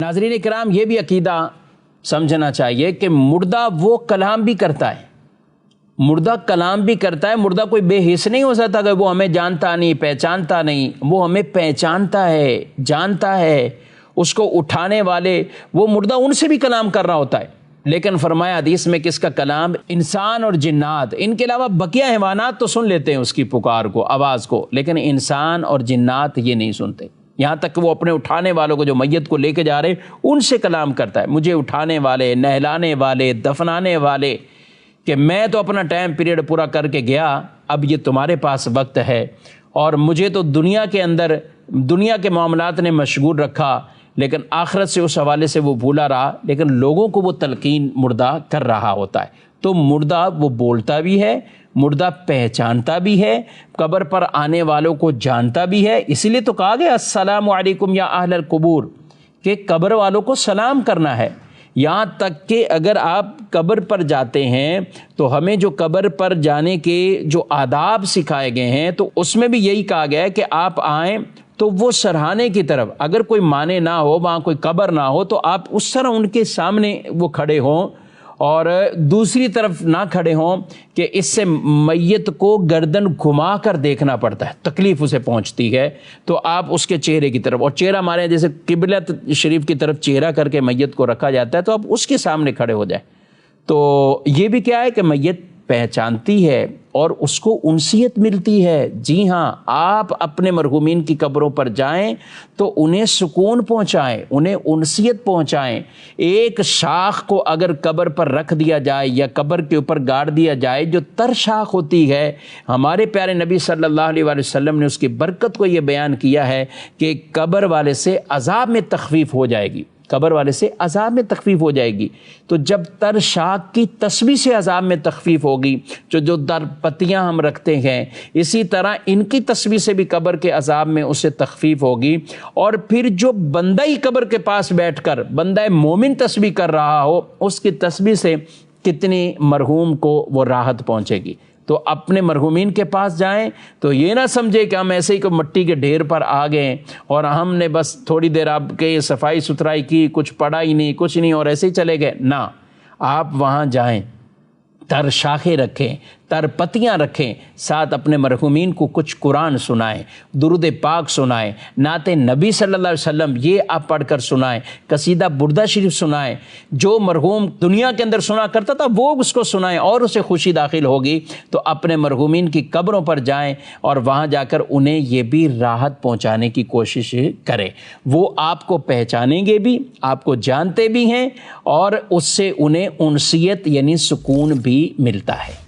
नाज़रीन इकराम, ये भी अकीदा समझना चाहिए कि मुर्दा वो कलाम भी करता है, मुर्दा कलाम भी करता है। मुर्दा कोई बेहिस नहीं हो सकता कि वो हमें जानता नहीं, पहचानता नहीं। वो हमें पहचानता है, जानता है। उसको उठाने वाले वो मुर्दा उनसे भी कलाम कर रहा होता है। लेकिन फरमाया हदीस में कि इसका कलाम इंसान और जिन्नात, इनके अलावा बकिया हैवानात तो सुन लेते हैं उसकी पुकार को, आवाज़ को, लेकिन इंसान और जिन्नात ये नहीं सुनते। यहाँ तक कि वो अपने उठाने वालों को, जो मैयत को लेके जा रहे, उनसे कलाम करता है। मुझे उठाने वाले, नहलाने वाले, दफनाने वाले, कि मैं तो अपना टाइम पीरियड पूरा करके गया, अब ये तुम्हारे पास वक्त है। और मुझे तो दुनिया के अंदर दुनिया के मामलात ने मशगूल रखा, लेकिन आखिरत से उस हवाले से वो भूला रहा। लेकिन लोगों को वो तलकीन मुर्दा कर रहा होता है। तो मुर्दा वो बोलता भी है, मुर्दा पहचानता भी है, कब्र पर आने वालों को जानता भी है। इसीलिए तो कहा गया अस्सलामु अलैकुम या अहलल कुबूर, कि कब्र वालों को सलाम करना है। यहाँ तक कि अगर आप कब्र पर जाते हैं तो हमें जो कब्र पर जाने के जो आदाब सिखाए गए हैं, तो उसमें भी यही कहा गया है कि आप आएँ तो वो सरहाने की तरफ, अगर कोई माने ना हो, वहाँ कोई कब्र ना हो, तो आप उस तरह उनके सामने वो खड़े हों और दूसरी तरफ ना खड़े हों कि इससे मैयत को गर्दन घुमा कर देखना पड़ता है, तकलीफ़ उसे पहुंचती है। तो आप उसके चेहरे की तरफ, और चेहरा हमारे जैसे किबलत शरीफ की तरफ चेहरा करके मैयत को रखा जाता है, तो आप उसके सामने खड़े हो जाए। तो ये भी क्या है कि मैयत पहचानती है और उसको उनसियत मिलती है। जी हाँ, आप अपने मरहूमीन की कब्रों पर जाएं तो उन्हें सुकून पहुंचाएं, उन्हें उनसियत पहुंचाएं। एक शाख को अगर कब्र पर रख दिया जाए या कब्र के ऊपर गाड़ दिया जाए, जो तर शाख होती है, हमारे प्यारे नबी सल्लल्लाहु अलैहि वसल्लम ने उसकी बरकत को ये बयान किया है कि कब्र वाले से अजाब में तखफीफ हो जाएगी, कब्र वाले से अजाब में तखफीफ हो जाएगी। तो जब तर शाख की तस्बीह से अजाब में तखफीफ होगी, जो दर पत्तियाँ हम रखते हैं, इसी तरह इनकी तस्बीह से भी कब्र के अजाब में उससे तखफीफ होगी। और फिर जो बंदा ही कब्र के पास बैठकर बंदा मोमिन तस्बीह कर रहा हो, उसकी तस्बीह से कितनी मरहूम को वो राहत पहुँचेगी। तो अपने मरहूमीन के पास जाएं तो ये ना समझे कि हम ऐसे ही को मिट्टी के ढेर पर आ गए और हमने बस थोड़ी देर आपके सफाई सुथराई की, कुछ पढ़ा ही नहीं, कुछ नहीं, और ऐसे ही चले गए ना। आप वहाँ जाएं, तर शाखें रखें, तर पत्तियाँ रखें, साथ अपने मरहूमीन को कुछ कुरान सुनाएं, दुरूद पाक सुनाएं, नाते नबी सल्लल्लाहु अलैहि वसल्लम ये आप पढ़कर सुनाएं, कसीदा बुर्दा शरीफ सुनाएं। जो मरहूम दुनिया के अंदर सुना करता था वो उसको सुनाएं और उसे खुशी दाखिल होगी। तो अपने मरहूमीन की कब्रों पर जाएं और वहाँ जाकर उन्हें ये भी राहत पहुँचाने की कोशिश करें। वो आपको पहचानेंगे भी, आपको जानते भी हैं, और उससे उन्हें उनसियत यानी सुकून भी मिलता है।